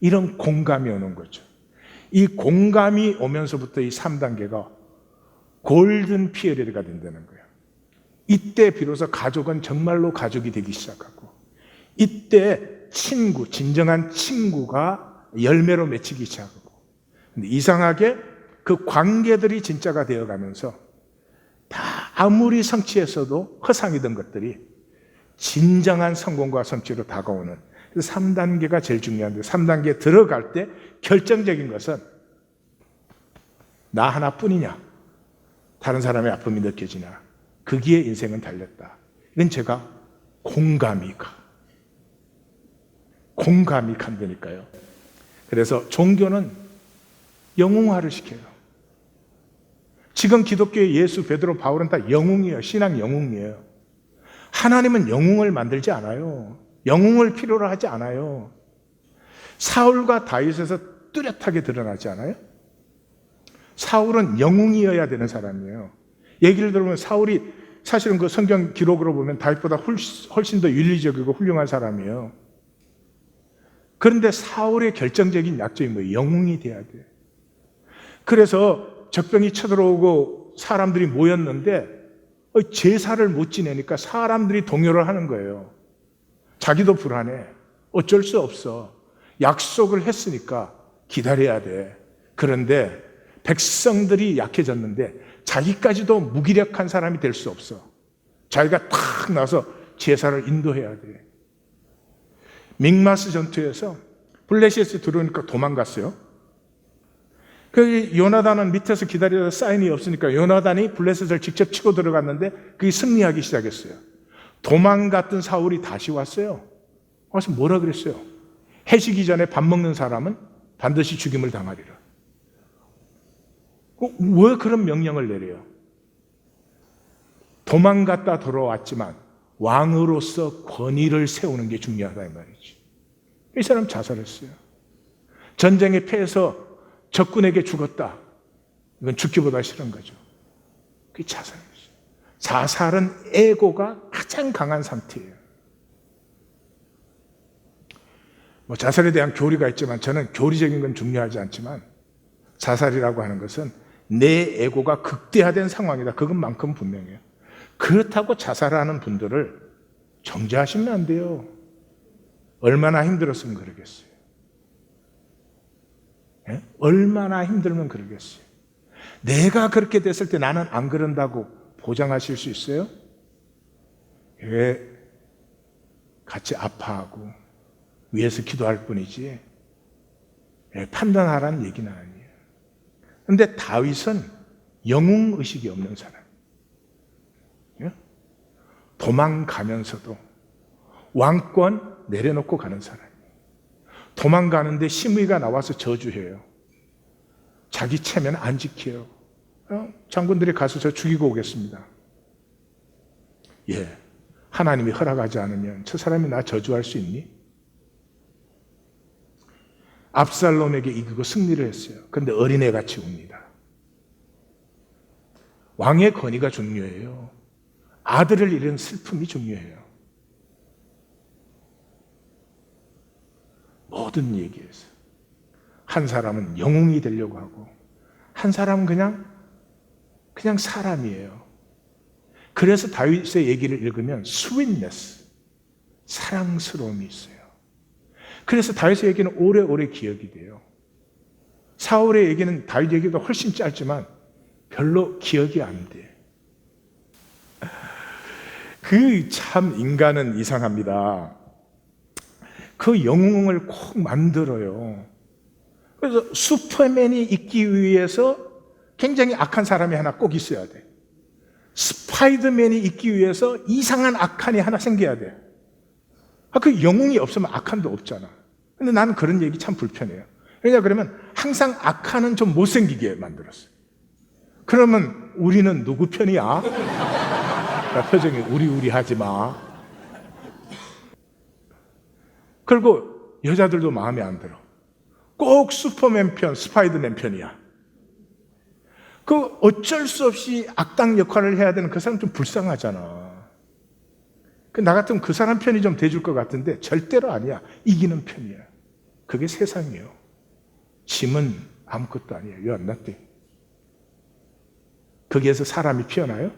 [SPEAKER 1] 이런 공감이 오는 거죠. 이 공감이 오면서부터 이 3단계가 골든 피어리드가 된다는 거예요. 이때 비로소 가족은 정말로 가족이 되기 시작하고 이때 친구, 진정한 친구가 열매로 맺히기 시작하고 근데 이상하게 그 관계들이 진짜가 되어가면서 다 아무리 성취했어도 허상이던 것들이 진정한 성공과 성취로 다가오는 3단계가 제일 중요한데 3단계에 들어갈 때 결정적인 것은 나 하나뿐이냐 다른 사람의 아픔이 느껴지냐 거기에 인생은 달렸다. 이건 제가 공감이 간다니까요. 그래서 종교는 영웅화를 시켜요. 지금 기독교의 예수, 베드로, 바울은 다 영웅이에요. 신앙 영웅이에요. 하나님은 영웅을 만들지 않아요. 영웅을 필요로 하지 않아요. 사울과 다윗에서 뚜렷하게 드러나지 않아요? 사울은 영웅이어야 되는 사람이에요. 얘기를 들어보면 사울이 사실은 그 성경 기록으로 보면 다윗보다 훨씬 더 윤리적이고 훌륭한 사람이에요. 그런데 사울의 결정적인 약점이 뭐예요? 영웅이 돼야 돼요. 그래서 적병이 쳐들어오고 사람들이 모였는데 제사를 못 지내니까 사람들이 동요를 하는 거예요. 자기도 불안해. 어쩔 수 없어. 약속을 했으니까 기다려야 돼. 그런데 백성들이 약해졌는데 자기까지도 무기력한 사람이 될 수 없어. 자기가 탁 나서 제사를 인도해야 돼. 믹마스 전투에서 블레셋이 들어오니까 도망갔어요. 그 요나단은 밑에서 기다리다가 사인이 없으니까 요나단이 블레셋을 직접 치고 들어갔는데 그게 승리하기 시작했어요. 도망갔던 사울이 다시 왔어요. 와서 뭐라 그랬어요? 해지기 전에 밥 먹는 사람은 반드시 죽임을 당하리라. 왜 그런 명령을 내려요? 도망갔다 돌아왔지만 왕으로서 권위를 세우는 게 중요하다 이 말이지. 이 사람 자살했어요. 전쟁에 패해서 적군에게 죽었다. 이건 죽기보다 싫은 거죠. 그게 자살이죠. 자살은 에고가 가장 강한 상태예요. 뭐 자살에 대한 교리가 있지만 저는 교리적인 건 중요하지 않지만 자살이라고 하는 것은 내 에고가 극대화된 상황이다. 그것만큼 분명해요. 그렇다고 자살하는 분들을 정죄하시면 안 돼요. 얼마나 힘들었으면 그러겠어요. 예? 얼마나 힘들면 그러겠어요. 내가 그렇게 됐을 때 나는 안 그런다고 보장하실 수 있어요? 왜 같이 아파하고 위에서 기도할 뿐이지 판단하라는 얘기는 아니에요. 그런데 다윗은 영웅의식이 없는 사람. 도망가면서도 왕권 내려놓고 가는 사람이에요. 도망가는데 심의가 나와서 저주해요. 자기 체면 안 지켜요. 장군들이 가서 저 죽이고 오겠습니다. 예, 하나님이 허락하지 않으면 저 사람이 나 저주할 수 있니? 압살롬에게 이기고 승리를 했어요. 그런데 어린애같이 웁니다. 왕의 권위가 중요해요. 아들을 잃은 슬픔이 중요해요. 모든 얘기에서 한 사람은 영웅이 되려고 하고 한 사람은 그냥 사람이에요. 그래서 다윗의 얘기를 읽으면 스윗네스, 사랑스러움이 있어요. 그래서 다윗의 얘기는 오래오래 기억이 돼요. 사울의 얘기는 다윗 얘기도 훨씬 짧지만 별로 기억이 안 돼. 그 참 인간은 이상합니다. 그 영웅을 꼭 만들어요. 그래서 슈퍼맨이 있기 위해서 굉장히 악한 사람이 하나 꼭 있어야 돼. 스파이더맨이 있기 위해서 이상한 악한이 하나 생겨야 돼. 그 영웅이 없으면 악한도 없잖아. 근데 나는 그런 얘기 참 불편해요. 왜냐 그러면 항상 악한은 좀 못생기게 만들었어요. 그러면 우리는 누구 편이야? 표정이 우리 하지 마. 그리고 여자들도 마음에 안 들어. 꼭 슈퍼맨 편, 스파이더맨 편이야. 그 어쩔 수 없이 악당 역할을 해야 되는 그 사람 좀 불쌍하잖아. 나 같으면 그 사람 편이 좀 돼줄 것 같은데 절대로 아니야. 이기는 편이야. 그게 세상이에요. 짐은 아무것도 아니에요. You are nothing. 거기에서 사람이 피어나요?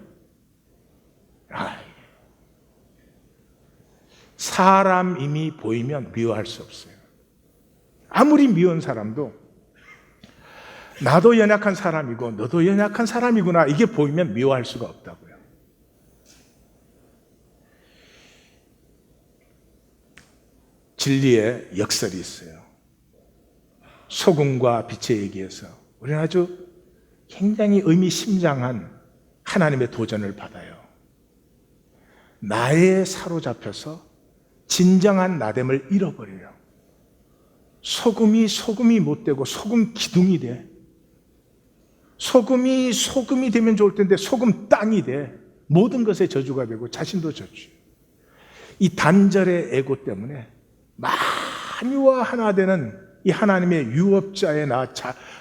[SPEAKER 1] 사람임이 보이면 미워할 수 없어요. 아무리 미운 사람도 나도 연약한 사람이고 너도 연약한 사람이구나 이게 보이면 미워할 수가 없다고요. 진리의 역설이 있어요. 소금과 빛의 얘기에서 우리는 아주 굉장히 의미심장한 하나님의 도전을 받아요. 나에 사로잡혀서 진정한 나됨을 잃어버려요. 소금이 못 되고 소금 기둥이 돼. 소금이 되면 좋을 텐데 소금 땅이 돼. 모든 것에 저주가 되고 자신도 저주. 이 단절의 에고 때문에 만유와 하나 되는 이 하나님의 유업자의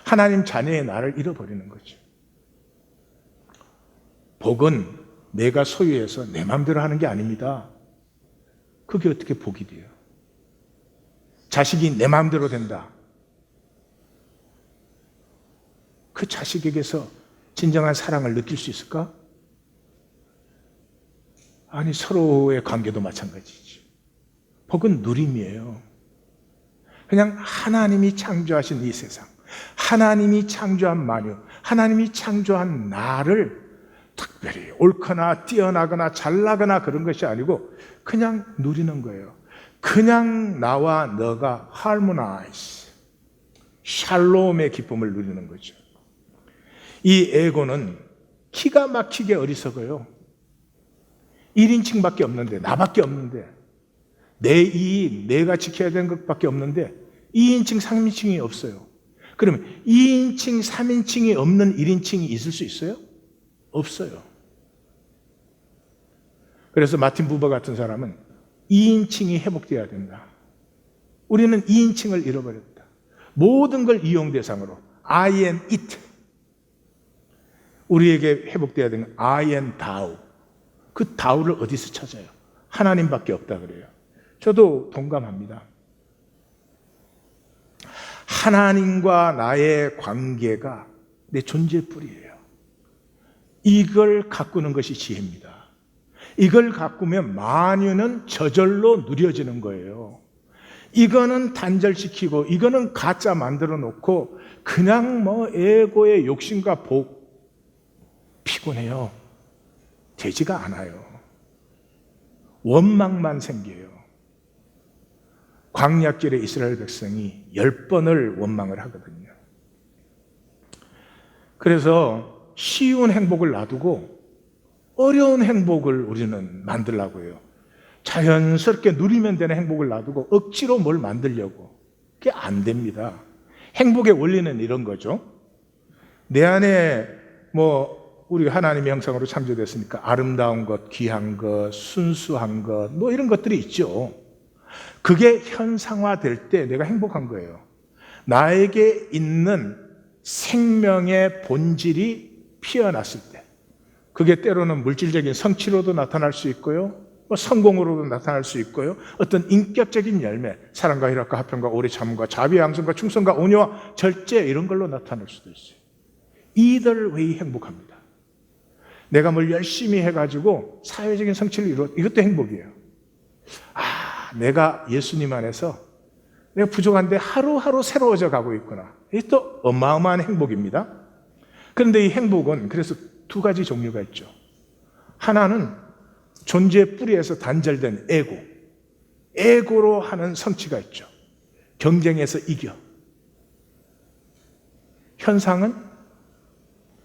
[SPEAKER 1] 하나님 자녀의 나를 잃어버리는 거죠. 복은 내가 소유해서 내 마음대로 하는 게 아닙니다. 그게 어떻게 복이 돼요? 자식이 내 마음대로 된다. 그 자식에게서 진정한 사랑을 느낄 수 있을까? 아니, 서로의 관계도 마찬가지지. 복은 누림이에요. 그냥 하나님이 창조하신 이 세상, 하나님이 창조한 만유, 하나님이 창조한 나를 특별히 옳거나 뛰어나거나 잘나거나 그런 것이 아니고 그냥 누리는 거예요. 그냥 나와 너가 harmonize, 샬롬의 기쁨을 누리는 거죠. 이 에고는 기가 막히게 어리석어요. 1인칭밖에 없는데, 나밖에 없는데, 내 이익, 내가 지켜야 되는 것밖에 없는데 2인칭, 3인칭이 없어요. 그러면 2인칭, 3인칭이 없는 1인칭이 있을 수 있어요? 없어요. 그래서 마틴 부버 같은 사람은 2인칭이 회복되어야 된다. 우리는 2인칭을 잃어버렸다. 모든 걸 이용 대상으로 I and it. 우리에게 회복되어야 되는 I and thou. 그 thou를 어디서 찾아요? 하나님밖에 없다 그래요. 저도 동감합니다. 하나님과 나의 관계가 내 존재의 뿌리예요. 이걸 가꾸는 것이 지혜입니다. 이걸 가꾸면 만유는 저절로 누려지는 거예요. 이거는 단절시키고 이거는 가짜 만들어 놓고 그냥 에고의 욕심과 복 피곤해요. 되지가 않아요. 원망만 생겨요. 광야길에 이스라엘 백성이 10번을 원망을 하거든요. 그래서 쉬운 행복을 놔두고 어려운 행복을 우리는 만들려고 해요. 자연스럽게 누리면 되는 행복을 놔두고 억지로 뭘 만들려고. 그게 안 됩니다. 행복의 원리는 이런 거죠. 내 안에 우리가 하나님의 형상으로 창조됐으니까 아름다운 것, 귀한 것, 순수한 것, 이런 것들이 있죠. 그게 현상화될 때 내가 행복한 거예요. 나에게 있는 생명의 본질이 피어났을 때. 그게 때로는 물질적인 성취로도 나타날 수 있고요. 성공으로도 나타날 수 있고요. 어떤 인격적인 열매, 사랑과 희락과 화평과 오래 참음과 자비와 양성과 충성과 온유와 절제 이런 걸로 나타날 수도 있어요. Either way 행복합니다. 내가 뭘 열심히 해가지고 사회적인 성취를 이루어 이것도 행복이에요. 내가 예수님 안에서 내가 부족한데 하루하루 새로워져 가고 있구나. 이게 또 어마어마한 행복입니다. 그런데 이 행복은 그래서 두 가지 종류가 있죠. 하나는 존재의 뿌리에서 단절된 에고로 하는 성취가 있죠. 경쟁에서 이겨. 현상은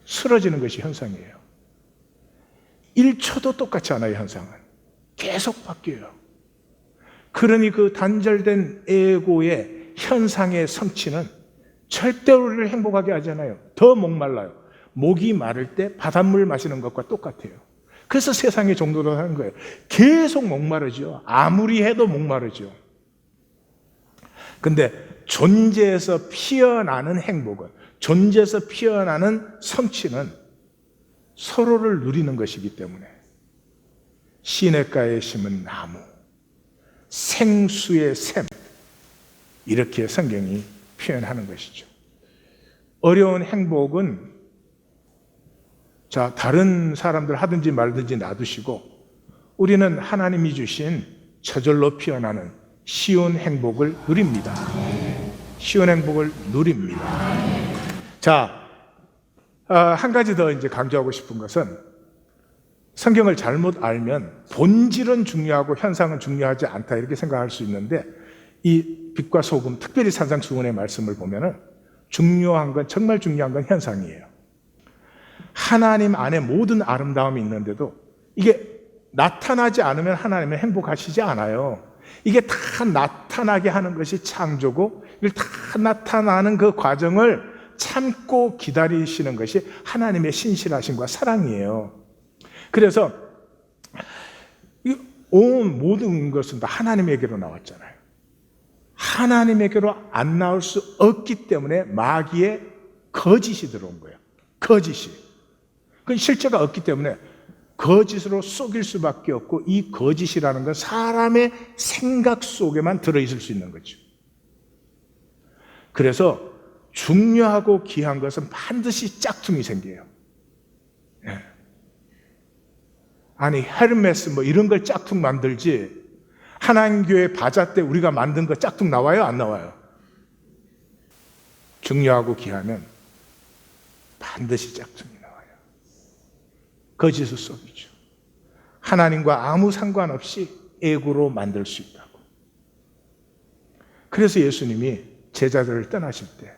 [SPEAKER 1] 쓰러지는 것이 현상이에요. 1초도 똑같지 않아요, 현상은. 계속 바뀌어요. 그러니 그 단절된 에고의 현상의 성취는 절대로 우리를 행복하게 하잖아요. 더 목말라요. 목이 마를 때 바닷물 마시는 것과 똑같아요. 그래서 세상의 종로를 하는 거예요. 계속 목마르죠. 아무리 해도 목마르죠. 근데 존재에서 피어나는 행복은, 존재에서 피어나는 성취는 서로를 누리는 것이기 때문에 시냇가에 심은 나무, 생수의 샘, 이렇게 성경이 표현하는 것이죠. 어려운 행복은 다른 사람들 하든지 말든지 놔두시고 우리는 하나님이 주신 저절로 피어나는 쉬운 행복을 누립니다. 쉬운 행복을 누립니다. 한 가지 더 이제 강조하고 싶은 것은 성경을 잘못 알면 본질은 중요하고 현상은 중요하지 않다 이렇게 생각할 수 있는데 이 빛과 소금, 특별히 산상수훈의 말씀을 보면은 중요한 건, 정말 중요한 건 현상이에요. 하나님 안에 모든 아름다움이 있는데도 이게 나타나지 않으면 하나님은 행복하시지 않아요. 이게 다 나타나게 하는 것이 창조고 이걸 다 나타나는 그 과정을 참고 기다리시는 것이 하나님의 신실하심과 사랑이에요. 그래서 온 모든 것은 다 하나님에게로 나왔잖아요. 하나님에게로 안 나올 수 없기 때문에 마귀의 거짓이 들어온 거예요. 거짓이. 그건 실제가 없기 때문에 거짓으로 속일 수밖에 없고, 이 거짓이라는 건 사람의 생각 속에만 들어있을 수 있는 거죠. 그래서 중요하고 귀한 것은 반드시 짝퉁이 생겨요. 네. 아니 헤르메스 뭐 이런 걸 짝퉁 만들지, 하나님교회 바자 때 우리가 만든 거 짝퉁 나와요? 안 나와요? 중요하고 귀하면 반드시 짝퉁이 나와요. 거짓을 속이죠. 하나님과 아무 상관없이 에고로 만들 수 있다고. 그래서 예수님이 제자들을 떠나실 때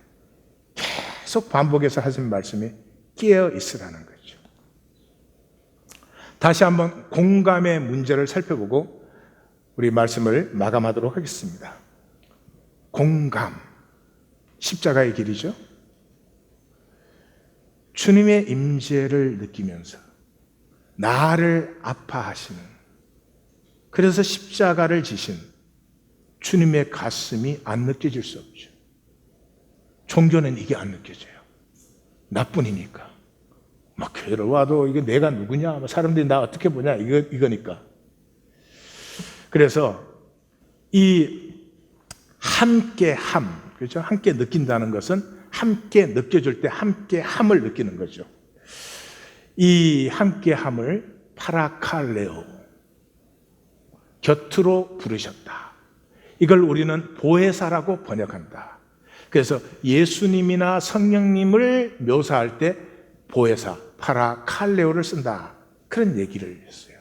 [SPEAKER 1] 계속 반복해서 하신 말씀이 깨어 있으라는 거죠. 다시 한번 공감의 문제를 살펴보고 우리 말씀을 마감하도록 하겠습니다. 공감, 십자가의 길이죠. 주님의 임재를 느끼면서 나를 아파하시는, 그래서 십자가를 지신 주님의 가슴이 안 느껴질 수 없죠. 종교는 이게 안 느껴져요. 나뿐이니까. 막 교회를 와도 이게 내가 누구냐, 사람들이 나 어떻게 보냐, 이거니까. 그래서 이 함께함, 그렇죠? 함께 느낀다는 것은 함께 느껴줄 때 함께함을 느끼는 거죠. 이 함께함을 파라칼레오, 곁으로 부르셨다. 이걸 우리는 보혜사라고 번역한다. 그래서 예수님이나 성령님을 묘사할 때 보혜사, 파라칼레오를 쓴다. 그런 얘기를 했어요.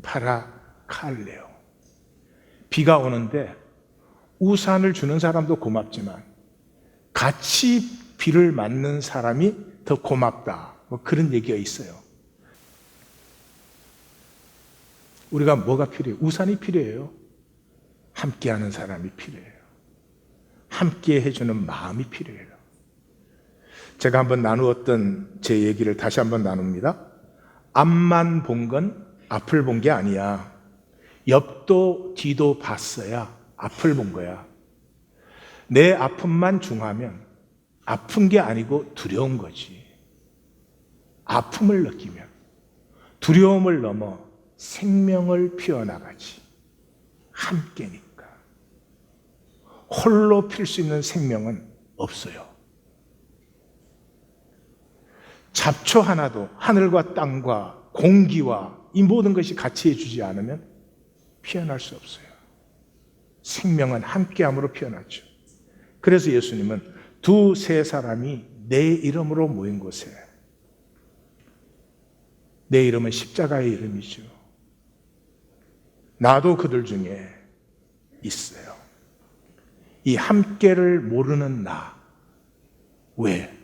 [SPEAKER 1] 파라칼레오. 비가 오는데 우산을 주는 사람도 고맙지만 같이 비를 맞는 사람이 더 고맙다. 뭐 그런 얘기가 있어요. 우리가 뭐가 필요해요? 우산이 필요해요. 함께하는 사람이 필요해요. 함께 해주는 마음이 필요해요. 제가 한번 나누었던 제 얘기를 다시 한번 나눕니다. 앞만 본 건 앞을 본 게 아니야. 옆도 뒤도 봤어야 앞을 본 거야. 내 아픔만 중하면 아픈 게 아니고 두려운 거지. 아픔을 느끼면 두려움을 넘어 생명을 피워나가지. 함께니까. 홀로 필 수 있는 생명은 없어요. 잡초 하나도 하늘과 땅과 공기와 이 모든 것이 같이 해주지 않으면 피어날 수 없어요. 생명은 함께함으로 표현하죠. 그래서 예수님은 두세 사람이 내 이름으로 모인 곳에, 내 이름은 십자가의 이름이죠. 나도 그들 중에 있어요. 이 함께를 모르는 나. 왜?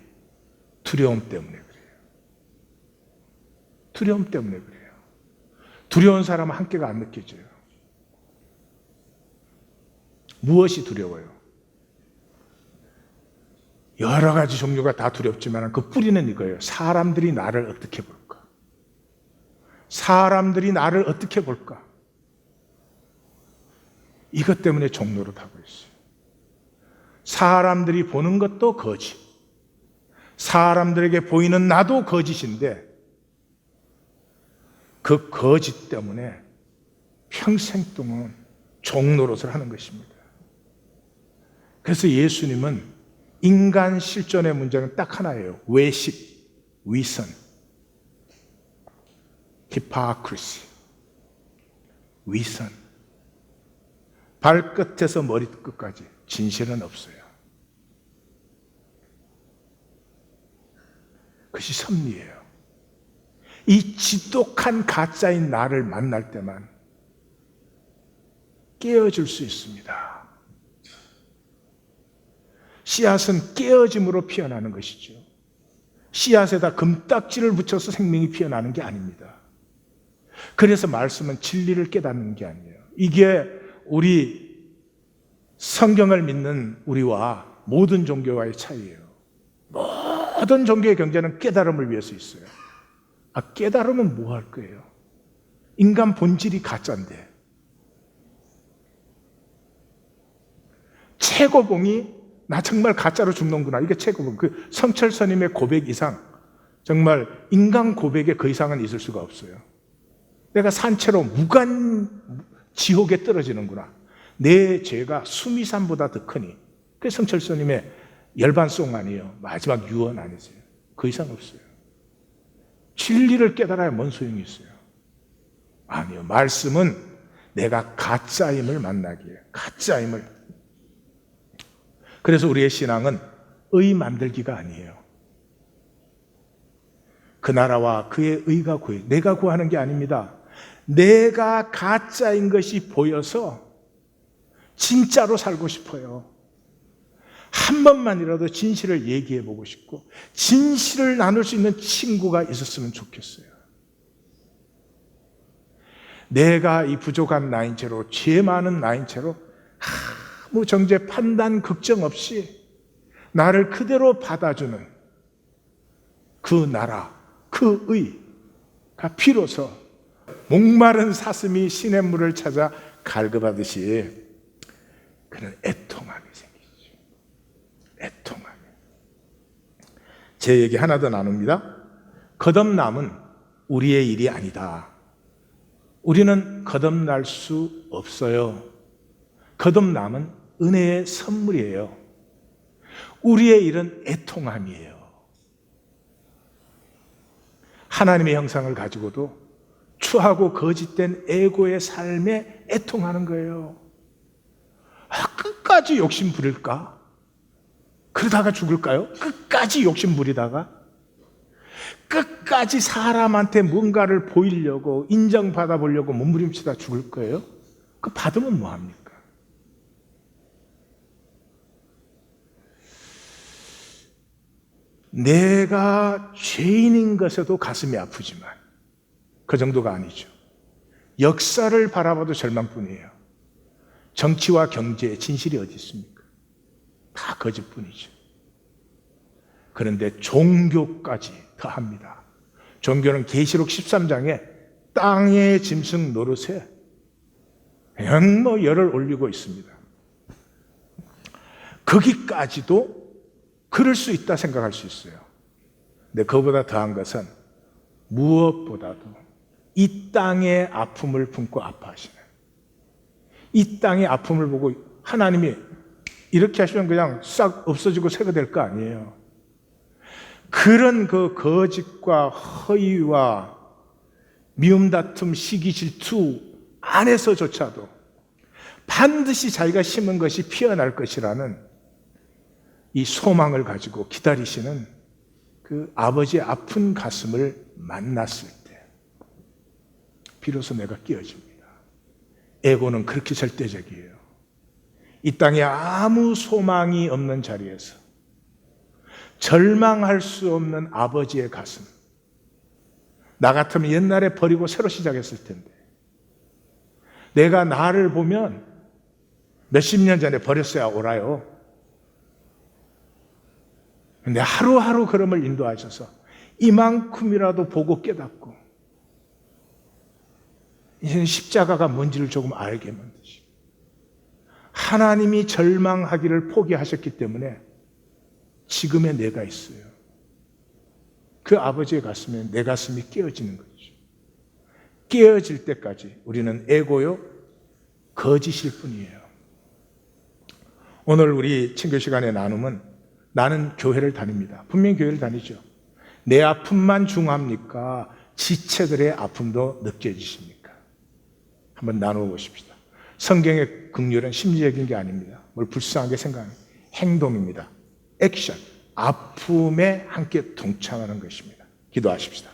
[SPEAKER 1] 두려움 때문에 그래요. 두려움 때문에 그래요. 두려운 사람은 함께가 안 느껴져요. 무엇이 두려워요? 여러 가지 종류가 다 두렵지만 그 뿌리는 이거예요. 사람들이 나를 어떻게 볼까? 사람들이 나를 어떻게 볼까? 이것 때문에 종노릇하고 있어요. 사람들이 보는 것도 거짓. 사람들에게 보이는 나도 거짓인데 그 거짓 때문에 평생 동안 종노릇을 하는 것입니다. 그래서 예수님은 인간 실존의 문제는 딱 하나예요. 외식, 위선, 히포크리시, 위선. 발끝에서 머리끝까지 진실은 없어요. 그것이 섭리예요. 이 지독한 가짜인 나를 만날 때만 깨어질 수 있습니다. 씨앗은 깨어짐으로 피어나는 것이죠. 씨앗에다 금딱지를 붙여서 생명이 피어나는 게 아닙니다. 그래서 말씀은 진리를 깨닫는 게 아니에요. 이게 우리 성경을 믿는 우리와 모든 종교와의 차이예요. 모든 종교의 경제는 깨달음을 위해서 있어요. 깨달으면 뭐 할 거예요? 인간 본질이 가짜인데. 최고봉이 나 정말 가짜로 죽는구나. 이게 최고봉. 그 성철스님의 고백 이상, 정말 인간 고백에 그 이상은 있을 수가 없어요. 내가 산채로 무간 지옥에 떨어지는구나. 내 죄가 수미산보다 더 크니. 그게 성철스님의 열반송 아니에요. 마지막 유언 아니세요. 그 이상 없어요. 진리를 깨달아야 뭔 소용이 있어요? 아니요. 말씀은 내가 가짜임을 만나기에, 가짜임을. 그래서 우리의 신앙은 의 만들기가 아니에요. 그 나라와 그의 의가 구해. 내가 구하는 게 아닙니다. 내가 가짜인 것이 보여서 진짜로 살고 싶어요. 한 번만이라도 진실을 얘기해 보고 싶고 진실을 나눌 수 있는 친구가 있었으면 좋겠어요. 내가 이 부족한 나인 채로, 죄 많은 나인 채로 아무 정죄, 판단, 걱정 없이 나를 그대로 받아주는 그 나라, 그 의가 비로소 목마른 사슴이 시냇물을 찾아 갈급하듯이 그런 애통함이 생기죠. 애통함이. 제 얘기 하나 더 나눕니다. 거듭남은 우리의 일이 아니다. 우리는 거듭날 수 없어요. 거듭남은 은혜의 선물이에요. 우리의 일은 애통함이에요. 하나님의 형상을 가지고도 추하고 거짓된 에고의 삶에 애통하는 거예요. 끝까지 욕심 부릴까? 그러다가 죽을까요? 끝까지 욕심 부리다가? 끝까지 사람한테 뭔가를 보이려고, 인정받아 보려고 몸부림치다 죽을 거예요? 그 받으면 뭐합니까? 내가 죄인인 것에도 가슴이 아프지만 그 정도가 아니죠. 역사를 바라봐도 절망뿐이에요. 정치와 경제에 진실이 어디 있습니까? 다 거짓뿐이죠. 그런데 종교까지 더합니다. 종교는 계시록 13장에 땅의 짐승 노릇에 그냥 열을 올리고 있습니다. 거기까지도 그럴 수 있다 생각할 수 있어요. 근데 그보다 더한 것은 무엇보다도 이 땅의 아픔을 품고 아파하시는, 이 땅의 아픔을 보고 하나님이 이렇게 하시면 그냥 싹 없어지고 새가 될 거 아니에요. 그런 그 거짓과 허위와 미움, 다툼, 시기, 질투 안에서조차도 반드시 자기가 심은 것이 피어날 것이라는 이 소망을 가지고 기다리시는 그 아버지의 아픈 가슴을 만났을 때 비로소 내가 깨어집니다. 에고는 그렇게 절대적이에요. 이 땅에 아무 소망이 없는 자리에서 절망할 수 없는 아버지의 가슴, 나 같으면 옛날에 버리고 새로 시작했을 텐데, 내가 나를 보면 몇십 년 전에 버렸어야 옳아요. 근데 하루하루 걸음을 인도하셔서 이만큼이라도 보고 깨닫고 이제는 십자가가 뭔지를 조금 알게 만드시고, 하나님이 절망하기를 포기하셨기 때문에 지금의 내가 있어요. 그 아버지의 가슴에 내 가슴이 깨어지는 거죠. 깨어질 때까지 우리는 에고요, 거짓일 뿐이에요. 오늘 우리 친교 시간의 나눔은 나는 교회를 다닙니다. 분명히 교회를 다니죠. 내 아픔만 중합니까? 지체들의 아픔도 느껴지십니까? 한번 나누어 보십시다. 성경의 긍휼은 심리적인 게 아닙니다. 뭘 불쌍하게 생각하는 행동입니다. 액션, 아픔에 함께 동참하는 것입니다. 기도하십시다.